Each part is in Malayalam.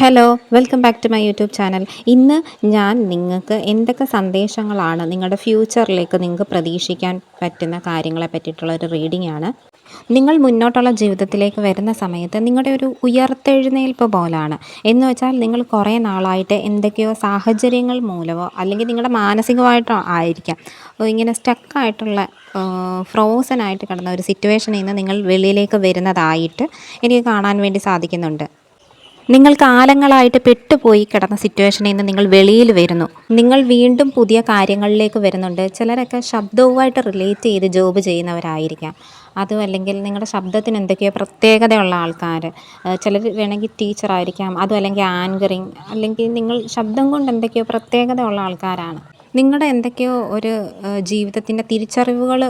Hello, welcome back to my YouTube channel. ഇന്ന് ഞാൻ നിങ്ങൾക്ക് എന്തൊക്കെ സന്ദേശങ്ങളാണ് നിങ്ങളുടെ ഫ്യൂച്ചറിലേക്ക് നിങ്ങൾക്ക് പ്രതീക്ഷിക്കാൻ പറ്റുന്ന കാര്യങ്ങളെ പറ്റിയിട്ടുള്ള ഒരു റീഡിംഗ് ആണ്. നിങ്ങൾ മുന്നോട്ടുള്ള ജീവിതത്തിലേക്ക് വരുന്ന സമയത്ത് നിങ്ങളുടെ ഒരു ഉയർത്തെഴുന്നേൽപ്പ് പോലാണ്. എന്ന് വെച്ചാൽ നിങ്ങൾ കുറേ നാളായിട്ട് എന്തൊക്കെയോ സാഹചര്യങ്ങൾ മൂലമോ അല്ലെങ്കിൽ നിങ്ങളുടെ മാനസികമായിട്ടോ ആയിരിക്കാം ഇങ്ങനെ സ്റ്റക്കായിട്ടുള്ള ഫ്രോസൺ ആയിട്ട് കിടന്ന ഒരു സിറ്റുവേഷനിൽ നിന്ന് നിങ്ങൾ വെളിയിലേക്ക് വരുന്നതായിട്ട് എനിക്ക് കാണാൻ വേണ്ടി സാധിക്കുന്നുണ്ട്. നിങ്ങൾ കാലങ്ങളായിട്ട് പെട്ടുപോയി കിടന്ന സിറ്റുവേഷനിൽ നിന്ന് നിങ്ങൾ വെളിയിൽ വരുന്നു. നിങ്ങൾ വീണ്ടും പുതിയ കാര്യങ്ങളിലേക്ക് വരുന്നുണ്ട്. ചിലരൊക്കെ ശബ്ദവുമായിട്ട് റിലേറ്റ് ചെയ്ത് ജോബ് ചെയ്യുന്നവരായിരിക്കാം. അതും അല്ലെങ്കിൽ നിങ്ങളുടെ ശബ്ദത്തിന് എന്തൊക്കെയോ പ്രത്യേകതയുള്ള ആൾക്കാർ, ചിലർ വേണമെങ്കിൽ ടീച്ചറായിരിക്കാം, അതും അല്ലെങ്കിൽ ആങ്കറിങ്, അല്ലെങ്കിൽ നിങ്ങൾ ശബ്ദം കൊണ്ട് എന്തൊക്കെയോ പ്രത്യേകതയുള്ള ആൾക്കാരാണ്. നിങ്ങളുടെ എന്തൊക്കെയോ ഒരു ജീവിതത്തിൻ്റെ തിരിച്ചറിവുകൾ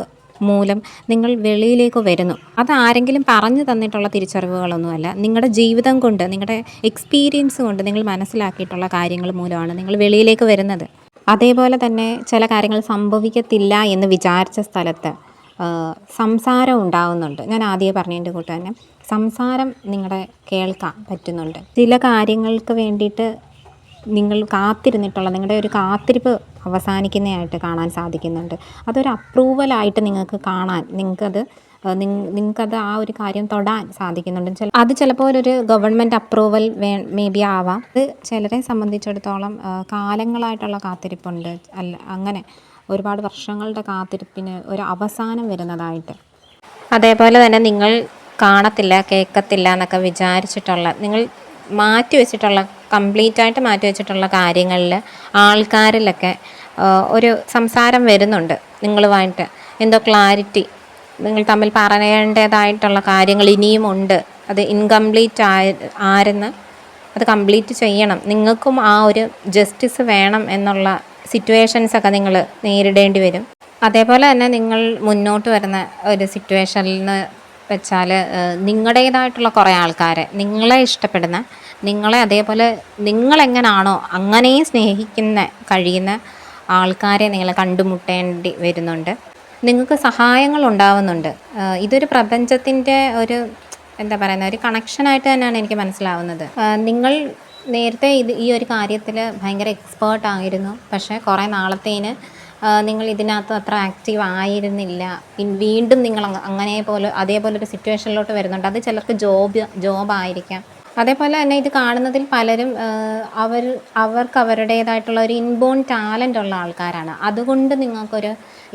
മൂലം നിങ്ങൾ വെളിയിലേക്ക് വരുന്നു. അത് ആരെങ്കിലും പറഞ്ഞു തന്നിട്ടുള്ള തിരിച്ചറിവുകളൊന്നുമല്ല. നിങ്ങളുടെ ജീവിതം കൊണ്ട്, നിങ്ങളുടെ എക്സ്പീരിയൻസ് കൊണ്ട് നിങ്ങൾ മനസ്സിലാക്കിയിട്ടുള്ള കാര്യങ്ങൾ മൂലമാണ് നിങ്ങൾ വെളിയിലേക്ക് വരുന്നത്. അതേപോലെ തന്നെ ചില കാര്യങ്ങൾ സംഭവിക്കത്തില്ല എന്ന് വിചാരിച്ച സ്ഥലത്ത് സംസാരം ഉണ്ടാവുന്നുണ്ട്. ഞാൻ ആദ്യമേ പറഞ്ഞതിൻ്റെ കൂട്ട് തന്നെ സംസാരം നിങ്ങളുടെ കേൾക്കാൻ പറ്റുന്നുണ്ട്. ചില കാര്യങ്ങൾക്ക് വേണ്ടിയിട്ട് നിങ്ങൾ കാത്തിരുന്നിട്ടുള്ള നിങ്ങളുടെ ഒരു കാത്തിരിപ്പ് അവസാനിക്കുന്നതായിട്ട് കാണാൻ സാധിക്കുന്നുണ്ട്. അതൊരു അപ്രൂവലായിട്ട് നിങ്ങൾക്ക് കാണാൻ നിങ്ങൾക്കത് ആ ഒരു കാര്യം തൊടാൻ സാധിക്കുന്നുണ്ട്. അത് ചിലപ്പോൾ ഒരു ഗവൺമെൻറ് അപ്രൂവൽ മേ ബി ആവാം. അത് ചിലരെ സംബന്ധിച്ചിടത്തോളം കാലങ്ങളായിട്ടുള്ള കാത്തിരിപ്പുണ്ട്. അങ്ങനെ ഒരുപാട് വർഷങ്ങളുടെ കാത്തിരിപ്പിന് ഒരു അവസാനം വരുന്നതായിട്ട്. അതേപോലെ തന്നെ നിങ്ങൾ കാണത്തില്ല, കേൾക്കത്തില്ല എന്നൊക്കെ വിചാരിച്ചിട്ടുള്ള, നിങ്ങൾ കംപ്ലീറ്റായിട്ട് മാറ്റി വെച്ചിട്ടുള്ള കാര്യങ്ങളിൽ ആൾക്കാരിലൊക്കെ ഒരു സംസാരം വരുന്നുണ്ട്. നിങ്ങളുമായിട്ട് എന്തോ ക്ലാരിറ്റി, നിങ്ങൾ തമ്മിൽ പറയേണ്ടതായിട്ടുള്ള കാര്യങ്ങൾ ഇനിയും ഉണ്ട്. അത് ഇൻകംപ്ലീറ്റ് ആരെന്ന് അത് കംപ്ലീറ്റ് ചെയ്യണം. നിങ്ങൾക്കും ആ ഒരു ജസ്റ്റിസ് വേണം എന്നുള്ള സിറ്റുവേഷൻസൊക്കെ നിങ്ങൾ നേരിടേണ്ടി വരും. അതേപോലെ തന്നെ നിങ്ങൾ മുന്നോട്ട് വരുന്ന ഒരു സിറ്റുവേഷനിൽ നിന്ന് വെച്ചാൽ നിങ്ങളുടേതായിട്ടുള്ള കുറേ ആൾക്കാരെ, നിങ്ങളെ ഇഷ്ടപ്പെടുന്ന, നിങ്ങളെ അതേപോലെ നിങ്ങളെങ്ങനാണോ അങ്ങനെ കഴിയുന്ന ആൾക്കാരെ നിങ്ങൾ കണ്ടുമുട്ടേണ്ടി വരുന്നുണ്ട്. നിങ്ങൾക്ക് സഹായങ്ങൾ ഉണ്ടാവുന്നുണ്ട്. ഇതൊരു പ്രപഞ്ചത്തിൻ്റെ ഒരു ഒരു കണക്ഷനായിട്ട് തന്നെയാണ് എനിക്ക് മനസ്സിലാവുന്നത്. നിങ്ങൾ നേരത്തെ ഈ ഒരു കാര്യത്തിൽ ഭയങ്കര എക്സ്പേർട്ട് ആയിരുന്നു. പക്ഷേ കുറേ നാളത്തേന് നിങ്ങൾ ഇതിനകത്ത് അത്ര ആക്റ്റീവ് ആയിരുന്നില്ല. വീണ്ടും നിങ്ങൾ അതേപോലെ ഒരു സിറ്റുവേഷനിലോട്ട് വരുന്നുണ്ട്. അത് ചിലർക്ക് ജോബായിരിക്കാം. അതേപോലെ തന്നെ ഇത് കാണുന്നതിൽ പലരും അവർക്ക് അവരുടേതായിട്ടുള്ള ഒരു ഇൻബോൺ ടാലൻ്റ് ഉള്ള ആൾക്കാരാണ്. അതുകൊണ്ട് നിങ്ങൾക്കൊരു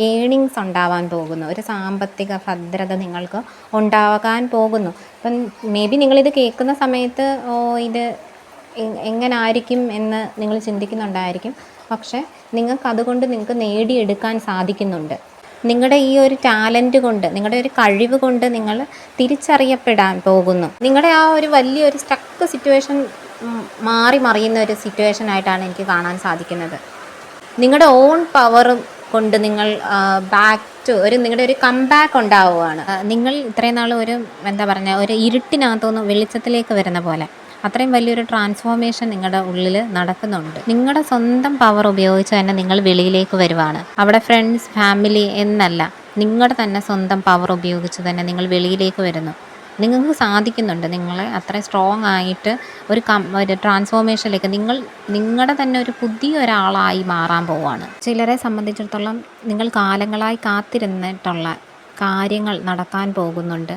ഏണിങ്സ് ഉണ്ടാവാൻ പോകുന്നു, ഒരു സാമ്പത്തിക ഭദ്രത നിങ്ങൾക്ക് ഉണ്ടാകാൻ പോകുന്നു. ഇപ്പം മേ ബി നിങ്ങളിത് കേൾക്കുന്ന സമയത്ത് ഇത് എങ്ങനായിരിക്കും എന്ന് നിങ്ങൾ ചിന്തിക്കുന്നുണ്ടായിരിക്കും. പക്ഷേ നിങ്ങൾക്ക് നേടിയെടുക്കാൻ സാധിക്കുന്നുണ്ട്. നിങ്ങളുടെ ഈ ഒരു ടാലൻറ്റ് കൊണ്ട്, നിങ്ങളുടെ ഒരു കഴിവ് കൊണ്ട് നിങ്ങൾ തിരിച്ചറിയപ്പെടാൻ പോകുന്നു. നിങ്ങളുടെ ആ ഒരു വലിയൊരു സ്റ്റക്ക് സിറ്റുവേഷൻ മറിയുന്ന ഒരു സിറ്റുവേഷനായിട്ടാണ് എനിക്ക് കാണാൻ സാധിക്കുന്നത്. നിങ്ങളുടെ ഓൺ പവറും കൊണ്ട് നിങ്ങൾ നിങ്ങളുടെ ഒരു കംബാക്ക് ഉണ്ടാവുകയാണ്. നിങ്ങൾ ഇത്രയും നാൾ ഒരു ഇരുട്ടിനകത്തുനിന്ന് വെളിച്ചത്തിലേക്ക് വരുന്ന പോലെ അത്രയും വലിയൊരു ട്രാൻസ്ഫോർമേഷൻ നിങ്ങളുടെ ഉള്ളിൽ നടക്കുന്നുണ്ട്. നിങ്ങളുടെ സ്വന്തം പവർ ഉപയോഗിച്ച് തന്നെ നിങ്ങൾ വെളിയിലേക്ക് വരുവാണ്. അവിടെ ഫ്രണ്ട്സ്, ഫാമിലി എന്നല്ല, നിങ്ങളുടെ തന്നെ സ്വന്തം പവർ ഉപയോഗിച്ച് തന്നെ നിങ്ങൾ വെളിയിലേക്ക് വരുന്നു. നിങ്ങൾക്ക് സാധിക്കുന്നുണ്ട്. നിങ്ങളെ അത്ര സ്ട്രോങ് ആയിട്ട് ഒരു ട്രാൻസ്ഫോർമേഷനിലേക്ക് നിങ്ങളുടെ തന്നെ ഒരു പുതിയ ഒരാളായി മാറാൻ പോവുകയാണ്. ചിലരെ സംബന്ധിച്ചിടത്തോളം നിങ്ങൾ കാലങ്ങളായി കാത്തിരുന്നിട്ടുള്ള കാര്യങ്ങൾ നടക്കാൻ പോകുന്നുണ്ട്.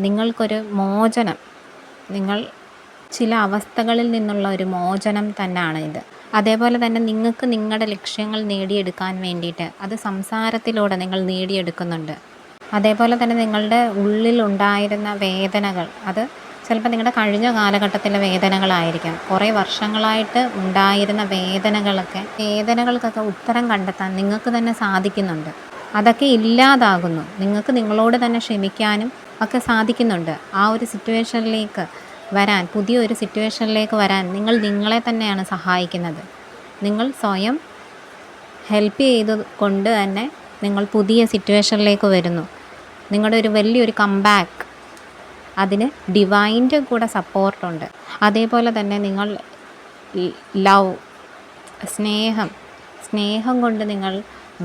നിങ്ങൾക്കൊരു മോചനം, നിങ്ങൾ ചില അവസ്ഥകളിൽ നിന്നുള്ള ഒരു മോചനം തന്നെയാണ് ഇത്. അതേപോലെ തന്നെ നിങ്ങൾക്ക് നിങ്ങളുടെ ലക്ഷ്യങ്ങൾ നേടിയെടുക്കാൻ വേണ്ടിയിട്ട് അത് സംസാരത്തിലൂടെ നിങ്ങൾ നേടിയെടുക്കുന്നുണ്ട്. അതേപോലെ തന്നെ നിങ്ങളുടെ ഉള്ളിലുണ്ടായിരുന്ന വേദനകൾ, അത് ചിലപ്പോൾ നിങ്ങളുടെ കഴിഞ്ഞ കാലഘട്ടത്തിലെ വേദനകളായിരിക്കാം. കുറേ വർഷങ്ങളായിട്ട് ഉണ്ടായിരുന്ന വേദനകൾക്കൊക്കെ ഉത്തരം കണ്ടെത്താൻ നിങ്ങൾക്ക് തന്നെ സാധിക്കുന്നുണ്ട്. അതൊക്കെ ഇല്ലാതാകുന്നു. നിങ്ങൾക്ക് നിങ്ങളോട് തന്നെ ക്ഷമിക്കാനും ഒക്കെ സാധിക്കുന്നുണ്ട്. ആ ഒരു സിറ്റുവേഷനിലേക്ക് വരാൻ, പുതിയൊരു സിറ്റുവേഷനിലേക്ക് വരാൻ നിങ്ങൾ നിങ്ങളെ തന്നെയാണ് സഹായിക്കുന്നത്. നിങ്ങൾ സ്വയം ഹെൽപ്പ് ചെയ്തുകൊണ്ട് തന്നെ നിങ്ങൾ പുതിയ സിറ്റുവേഷനിലേക്ക് വരുന്നു. നിങ്ങളുടെ ഒരു വലിയൊരു കംബാക്ക്, അതിന് ഡിവൈൻ്റെ കൂടെ സപ്പോർട്ടുണ്ട്. അതേപോലെ തന്നെ നിങ്ങൾ ലവ്, സ്നേഹം കൊണ്ട് നിങ്ങൾ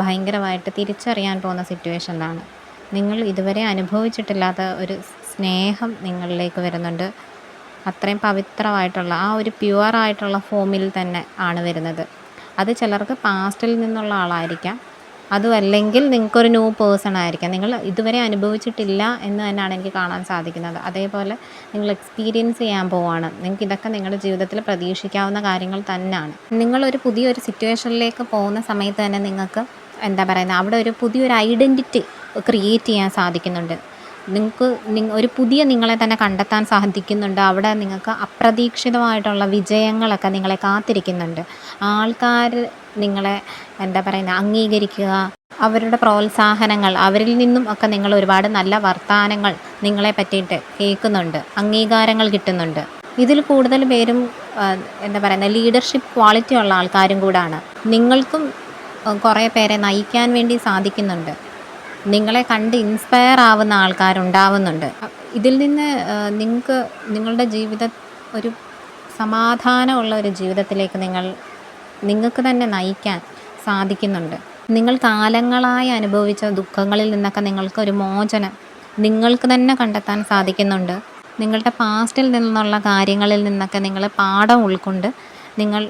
ഭയങ്കരമായിട്ട് തിരിച്ചറിയാൻ പോകുന്ന സിറ്റുവേഷനിലാണ്. നിങ്ങൾ ഇതുവരെ അനുഭവിച്ചിട്ടില്ലാത്ത ഒരു സ്നേഹം നിങ്ങളിലേക്ക് വരുന്നുണ്ട്. അത്രയും പവിത്രമായിട്ടുള്ള ആ ഒരു പ്യുവറായിട്ടുള്ള ഫോമിൽ തന്നെ ആണ് വരുന്നത്. അത് ചിലർക്ക് പാസ്റ്റിൽ നിന്നുള്ള ആളായിരിക്കാം, അതും അല്ലെങ്കിൽ നിങ്ങൾക്കൊരു ന്യൂ പേഴ്സൺ ആയിരിക്കാം. നിങ്ങൾ ഇതുവരെ അനുഭവിച്ചിട്ടില്ല എന്ന് തന്നെയാണ് എനിക്ക് കാണാൻ സാധിക്കുന്നത്. അതേപോലെ നിങ്ങൾ എക്സ്പീരിയൻസ് ചെയ്യാൻ പോവാണ്. നിങ്ങൾക്ക് ഇതൊക്കെ നിങ്ങളുടെ ജീവിതത്തിൽ പ്രതീക്ഷിക്കാവുന്ന കാര്യങ്ങൾ തന്നെയാണ്. നിങ്ങളൊരു പുതിയൊരു സിറ്റുവേഷനിലേക്ക് പോകുന്ന സമയത്ത് തന്നെ നിങ്ങൾക്ക് എന്താ പറയുന്നത്, അവിടെ ഒരു പുതിയൊരു ഐഡൻറ്റിറ്റി ക്രിയേറ്റ് ചെയ്യാൻ സാധിക്കുന്നുണ്ട്. നിങ്ങൾക്ക് ഒരു പുതിയ നിങ്ങളെ തന്നെ കണ്ടെത്താൻ സാധിക്കുന്നുണ്ട്. അവിടെ നിങ്ങൾക്ക് അപ്രതീക്ഷിതമായിട്ടുള്ള വിജയങ്ങളൊക്കെ നിങ്ങളെ കാത്തിരിക്കുന്നുണ്ട്. ആൾക്കാർ നിങ്ങളെ എന്താ പറയുന്നത്, അംഗീകരിക്കുക, അവരുടെ പ്രോത്സാഹനങ്ങൾ, അവരിൽ നിന്നും ഒക്കെ നിങ്ങൾ ഒരുപാട് നല്ല വർത്തമാനങ്ങൾ നിങ്ങളെ പറ്റിയിട്ട് കേൾക്കുന്നുണ്ട്, അംഗീകാരങ്ങൾ കിട്ടുന്നുണ്ട്. ഇതിൽ കൂടുതൽ പേരും എന്താ പറയുന്നത്, ലീഡർഷിപ്പ് ക്വാളിറ്റി ഉള്ള ആൾക്കാരും കൂടാണ്. നിങ്ങൾക്കും കുറേ പേരെ നയിക്കാൻ വേണ്ടി സാധിക്കുന്നുണ്ട്. നിങ്ങളെ കണ്ട് ഇൻസ്പയർ ആവുന്ന ആൾക്കാരുണ്ടാവുന്നുണ്ട്. ഇതിൽ നിന്ന് നിങ്ങൾക്ക് നിങ്ങളുടെ ജീവിതം ഒരു സമാധാനമുള്ള ഒരു ജീവിതത്തിലേക്ക് നിങ്ങൾക്ക് തന്നെ നയിക്കാൻ സാധിക്കുന്നുണ്ട്. നിങ്ങൾ കാലങ്ങളായി അനുഭവിച്ച ദുഃഖങ്ങളിൽ നിന്നൊക്കെ നിങ്ങൾക്കൊരു മോചനം നിങ്ങൾക്ക് തന്നെ കണ്ടെത്താൻ സാധിക്കുന്നുണ്ട്. നിങ്ങളുടെ പാസ്റ്റിൽ നിന്നുള്ള കാര്യങ്ങളിൽ നിന്നൊക്കെ നിങ്ങൾ പാഠം ഉൾക്കൊണ്ട് നിങ്ങൾ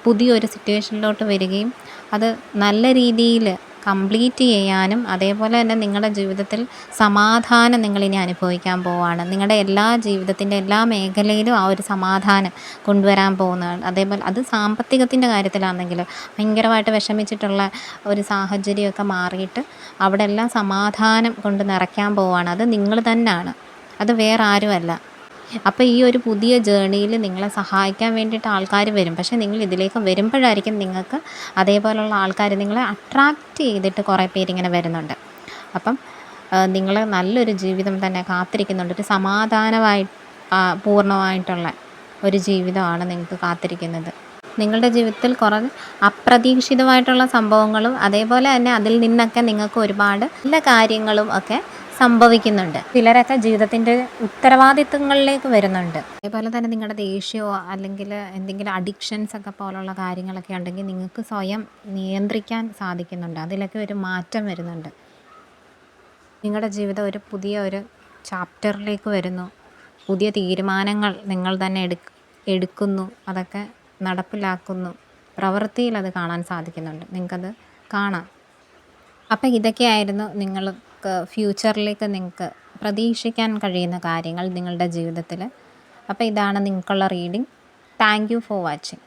പുതിയൊരു സിറ്റുവേഷനിലോട്ട് വരികയും അത് നല്ല രീതിയിൽ കംപ്ലീറ്റ് ചെയ്യാനും, അതേപോലെ തന്നെ നിങ്ങളുടെ ജീവിതത്തിൽ സമാധാനം നിങ്ങളിനി അനുഭവിക്കാൻ പോവുകയാണ്. നിങ്ങളുടെ എല്ലാ ജീവിതത്തിൻ്റെ എല്ലാ മേഖലയിലും ആ ഒരു സമാധാനം കൊണ്ടുവരാൻ പോകുന്നതാണ്. അതേപോലെ അത് സാമ്പത്തികത്തിൻ്റെ കാര്യത്തിലാണെങ്കിൽ ഭയങ്കരമായിട്ട് വിഷമിച്ചിട്ടുള്ള ഒരു സാഹചര്യമൊക്കെ മാറിയിട്ട് അവിടെ എല്ലാം സമാധാനം കൊണ്ട് നിറയ്ക്കാൻ പോവുകയാണ്. അത് നിങ്ങൾ തന്നെയാണ്, അത് വേറെ ആരുമല്ല. അപ്പോൾ ഈ ഒരു പുതിയ ജേർണിയിൽ നിങ്ങളെ സഹായിക്കാൻ വേണ്ടിയിട്ട് ആൾക്കാർ വരും. പക്ഷേ നിങ്ങൾ ഇതിലേക്ക് വരുമ്പോഴായിരിക്കും നിങ്ങൾക്ക് അതേപോലുള്ള ആൾക്കാർ നിങ്ങളെ അട്രാക്റ്റ് ചെയ്തിട്ട് കുറേ പേരിങ്ങനെ വരുന്നുണ്ട്. അപ്പം നിങ്ങൾ നല്ലൊരു ജീവിതം തന്നെ കാത്തിരിക്കുന്നുണ്ട്. ഒരു സമാധാനമായി പൂർണ്ണമായിട്ടുള്ള ഒരു ജീവിതമാണ് നിങ്ങൾക്ക് കാത്തിരിക്കുന്നത്. നിങ്ങളുടെ ജീവിതത്തിൽ കുറേ അപ്രതീക്ഷിതമായിട്ടുള്ള സംഭവങ്ങളും അതേപോലെ തന്നെ അതിൽ നിന്നൊക്കെ നിങ്ങൾക്ക് ഒരുപാട് നല്ല കാര്യങ്ങളും ഒക്കെ സംഭവിക്കുന്നുണ്ട്. ചിലരൊക്കെ ജീവിതത്തിൻ്റെ ഉത്തരവാദിത്തങ്ങളിലേക്ക് വരുന്നുണ്ട്. അതേപോലെ തന്നെ നിങ്ങളുടെ ദേഷ്യമോ അല്ലെങ്കിൽ എന്തെങ്കിലും അഡിക്ഷൻസ് ഒക്കെ പോലുള്ള കാര്യങ്ങളൊക്കെ ഉണ്ടെങ്കിൽ നിങ്ങൾക്ക് സ്വയം നിയന്ത്രിക്കാൻ സാധിക്കുന്നുണ്ട്. അതിലൊക്കെ ഒരു മാറ്റം വരുന്നുണ്ട്. നിങ്ങളുടെ ജീവിതം ഒരു പുതിയ ഒരു ചാപ്റ്ററിലേക്ക് വരുന്നു. പുതിയ തീരുമാനങ്ങൾ നിങ്ങൾ തന്നെ എടുക്കുന്നു, അതൊക്കെ നടപ്പിലാക്കുന്നു. പ്രവൃത്തിയിൽ അത് കാണാൻ സാധിക്കുന്നുണ്ട്. നിങ്ങൾക്കത് കാണാം. അപ്പം ഇതൊക്കെയായിരുന്നു നിങ്ങൾക്ക് ഫ്യൂച്ചറിലേക്ക് നിങ്ങൾക്ക് പ്രതീക്ഷിക്കാൻ കഴിയുന്ന കാര്യങ്ങൾ നിങ്ങളുടെ ജീവിതത്തിൽ. അപ്പോൾ ഇതാണ് നിങ്ങൾക്കുള്ള reading. Thank you for watching.